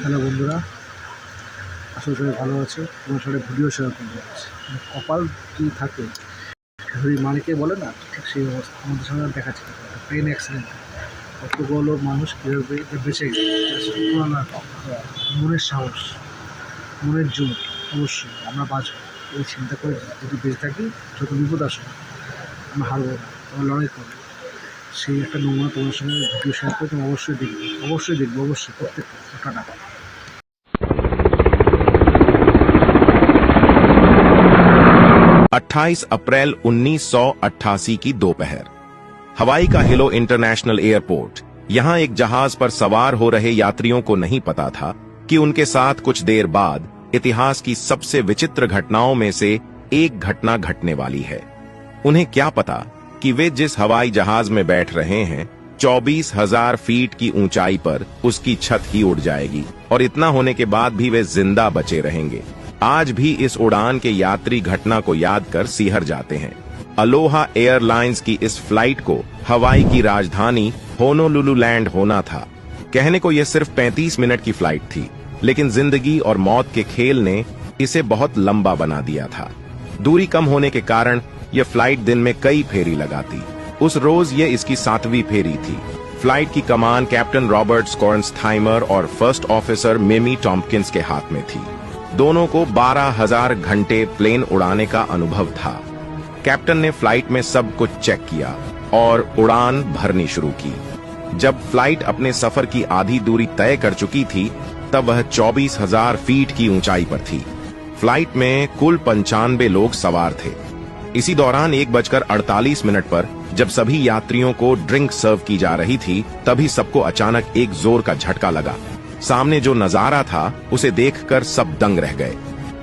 Hello বন্ধুরা, আশা করি ভালো আছো। তোমার সাথে ভিডিও শেয়ার করতে যাচ্ছি। কপাল কি থাকে যদি মালিকে বলে না, ঠিক সেই অবস্থা আমাদের সঙ্গে দেখাচ্ছে। ট্রেন অ্যাক্সিডেন্ট, কতগুলো মানুষ কীভাবে বেঁচে গেছে। মনের সাহস, মনের জোর, অবশ্যই আমরা বাঁচব এই চিন্তা করে যদি বেঁচে থাকি, যত বিপদ আসুক আমরা হারবো না, আমরা লড়াই করবো। সেই একটা নমুনা তোমার সঙ্গে ভিডিও শেয়ার করে তুমি অবশ্যই দেখবে, অবশ্যই প্রত্যেকটা টাটা। 28 अप्रैल 1988 की दोपहर हवाई का हिलो इंटरनेशनल एयरपोर्ट। यहां एक जहाज पर सवार हो रहे यात्रियों को नहीं पता था कि उनके साथ कुछ देर बाद इतिहास की सबसे विचित्र घटनाओं में से एक घटना घटने वाली है। उन्हें क्या पता कि वे जिस हवाई जहाज में बैठ रहे हैं 24,000 फीट की ऊंचाई पर उसकी छत ही उड़ जाएगी और इतना होने के बाद भी वे जिंदा बचे रहेंगे। आज भी इस उड़ान के यात्री घटना को याद कर सिहर जाते हैं। अलोहा एयरलाइंस की इस फ्लाइट को हवाई की राजधानी होनोलुलु लैंड होना था। कहने को यह सिर्फ 35 मिनट की फ्लाइट थी, लेकिन जिंदगी और मौत के खेल ने इसे बहुत लंबा बना दिया था। दूरी कम होने के कारण यह फ्लाइट दिन में कई फेरी लगाती। उस रोज यह इसकी 7वीं फेरी थी। फ्लाइट की कमान कैप्टन रॉबर्ट स्कॉर्नस्थाइमर और फर्स्ट ऑफिसर मिमी टॉम्पकिंस के हाथ में थी। दोनों को 12,000 घंटे प्लेन उड़ाने का अनुभव था। कैप्टन ने फ्लाइट में सब कुछ चेक किया और उड़ान भरनी शुरू की। जब फ्लाइट अपने सफर की आधी दूरी तय कर चुकी थी, तब वह 24,000 फीट की ऊंचाई पर थी। फ्लाइट में कुल 95 लोग सवार थे। इसी दौरान 1:48 पर जब सभी यात्रियों को ड्रिंक सर्व की जा रही थी, तभी सबको अचानक एक जोर का झटका लगा। सामने जो नजारा था उसे देखकर सब दंग रह गए।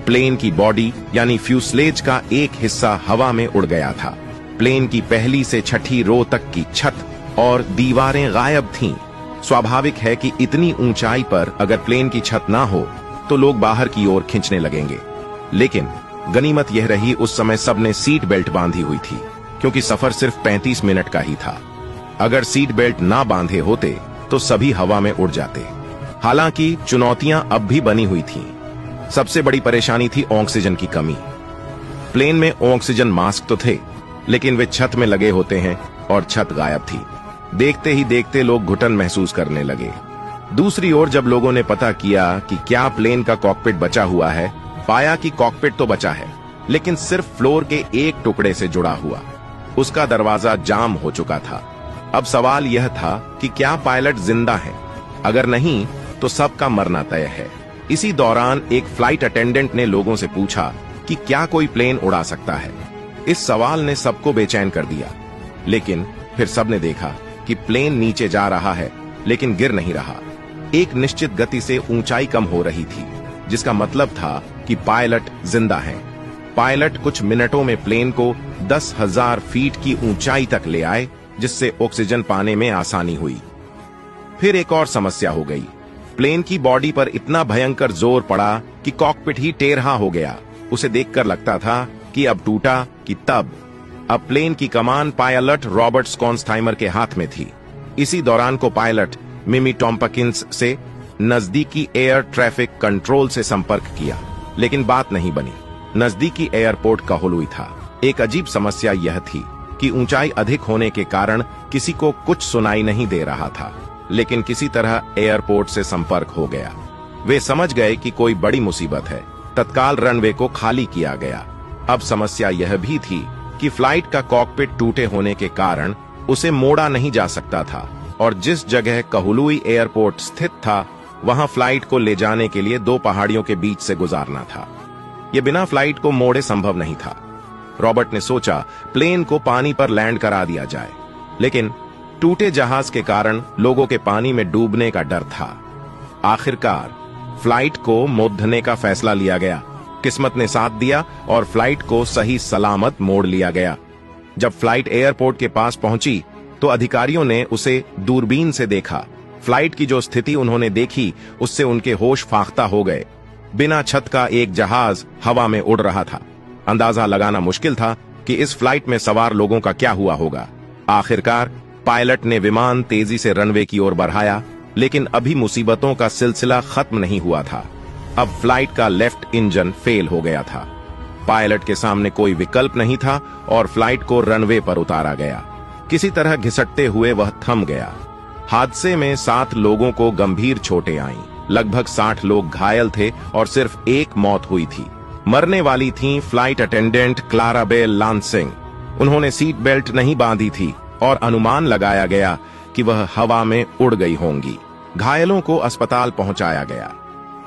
प्लेन की बॉडी यानी फ्यूसलेज का एक हिस्सा हवा में उड़ गया था। प्लेन की पहली से छठी रो तक की छत और दीवारें गायब थीं। स्वाभाविक है कि इतनी ऊंचाई पर अगर प्लेन की छत ना हो तो लोग बाहर की ओर खींचने लगेंगे। लेकिन गनीमत यह रही, उस समय सबने सीट बेल्ट बांधी हुई थी, क्योंकि सफर सिर्फ 35 मिनट का ही था। अगर सीट बेल्ट ना बांधे होते तो सभी हवा में उड़ जाते। हालांकि चुनौतियां अब भी बनी हुई थीं। सबसे बड़ी परेशानी थी ऑक्सीजन की कमी। प्लेन में ऑक्सीजन मास्क तो थे, लेकिन वे छत में लगे होते हैं और छत गायब थी। देखते ही देखते लोग घुटन महसूस करने लगे। दूसरी ओर जब लोगों ने पता किया कि क्या प्लेन का कॉकपिट बचा हुआ है, पाया कि कॉकपिट तो बचा है, लेकिन सिर्फ फ्लोर के एक टुकड़े से जुड़ा हुआ। उसका दरवाजा जाम हो चुका था। अब सवाल यह था कि क्या पायलट जिंदा है? अगर नहीं तो सबका मरना तय है। इसी दौरान एक फ्लाइट अटेंडेंट ने लोगों से पूछा कि क्या कोई प्लेन उड़ा सकता है। इस सवाल ने सबको बेचैन कर दिया, लेकिन फिर सबने देखा कि प्लेन नीचे जा रहा है, लेकिन गिर नहीं रहा। एक निश्चित गति से ऊंचाई कम हो रही थी, जिसका मतलब था कि पायलट जिंदा है। पायलट कुछ मिनटों में प्लेन को 10,000 फीट की ऊंचाई तक ले आए, जिससे ऑक्सीजन पाने में आसानी हुई। फिर एक और समस्या हो गई। प्लेन की बॉडी पर इतना भयंकर जोर पड़ा कि कॉकपिट ही टेढ़ा हो गया। उसे देखकर लगता था कि अब टूटा कि तब। अब प्लेन की कमान पायलट रॉबर्ट स्कॉर्नस्थाइमर के हाथ में थी। इसी दौरान को पायलट मिमी टॉम्पकिंस से नजदीकी एयर ट्रैफिक कंट्रोल से संपर्क किया, लेकिन बात नहीं बनी। नजदीकी एयरपोर्ट कहलुई था। एक अजीब समस्या यह थी कि ऊंचाई अधिक होने के कारण किसी को कुछ सुनाई नहीं दे रहा था, लेकिन किसी तरह एयरपोर्ट से संपर्क हो गया। वे समझ गए कि कोई बड़ी मुसीबत है। तत्काल रनवे को खाली किया गया। अब समस्या यह भी थी कि फ्लाइट का कॉकपिट टूटे होने के कारण उसे मोड़ा नहीं जा सकता था, और जिस जगह कहलुई एयरपोर्ट स्थित था, वहां फ्लाइट को ले जाने के लिए 2 पहाड़ियों के बीच से गुजारना था। यह बिना फ्लाइट को मोड़े संभव नहीं था। रॉबर्ट ने सोचा प्लेन को पानी पर लैंड करा दिया जाए, लेकिन टूटे जहाज के कारण लोगों के पानी में डूबने का डर था। आखिरकार फ्लाइट को मोड़ने का फैसला लिया गया। किस्मत ने साथ दिया और फ्लाइट को सही सलामत मोड़ लिया गया। जब फ्लाइट एयरपोर्ट के पास पहुंची तो अधिकारियों ने उसे दूरबीन से देखा। फ्लाइट की जो स्थिति उन्होंने देखी, उससे उनके होश फाख्ता हो गए। बिना छत का एक जहाज हवा में उड़ रहा था। अंदाजा लगाना मुश्किल था कि इस फ्लाइट में सवार लोगों का क्या हुआ होगा। आखिरकार पायलट ने विमान तेजी से रनवे की ओर बढ़ाया, लेकिन अभी मुसीबतों का सिलसिला खत्म नहीं हुआ था। अब फ्लाइट का लेफ्ट इंजन फेल हो गया था। पायलट के सामने कोई विकल्प नहीं था और फ्लाइट को रनवे पर उतारा गया। किसी तरह घिसटते हुए वह थम गया। हादसे में 7 लोगों को गंभीर चोटें आईं। लगभग 60 लोग घायल थे और सिर्फ एक मौत हुई थी। मरने वाली थीं फ्लाइट अटेंडेंट क्लाराबेल लांसिंग। उन्होंने सीट बेल्ट नहीं बांधी थी और अनुमान लगाया गया कि वह हवा में उड़ गई होंगी। घायलों को अस्पताल पहुंचाया गया।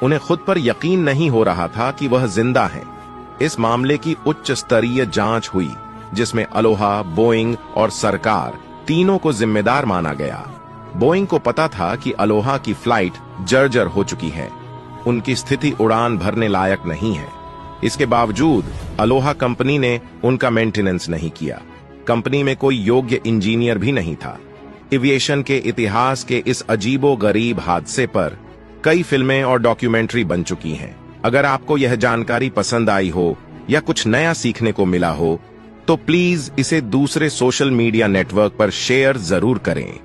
उन्हें खुद पर यकीन नहीं हो रहा था कि वह जिंदा हैं। इस मामले की उच्च स्तरीय जांच हुई, जिसमें अलोहा, बोइंग और सरकार तीनों को जिम्मेदार माना गया। बोइंग को पता था कि अलोहा की फ्लाइट जर्जर हो चुकी है, उनकी स्थिति उड़ान भरने लायक नहीं है। इसके बावजूद अलोहा कंपनी ने उनका मेंटेनेंस नहीं किया। कंपनी में कोई योग्य इंजीनियर भी नहीं था। एविएशन के इतिहास के इस अजीबो-गरीब हादसे पर कई फिल्में और डॉक्यूमेंट्री बन चुकी हैं। अगर आपको यह जानकारी पसंद आई हो या कुछ नया सीखने को मिला हो, तो प्लीज इसे दूसरे सोशल मीडिया नेटवर्क पर शेयर जरूर करें।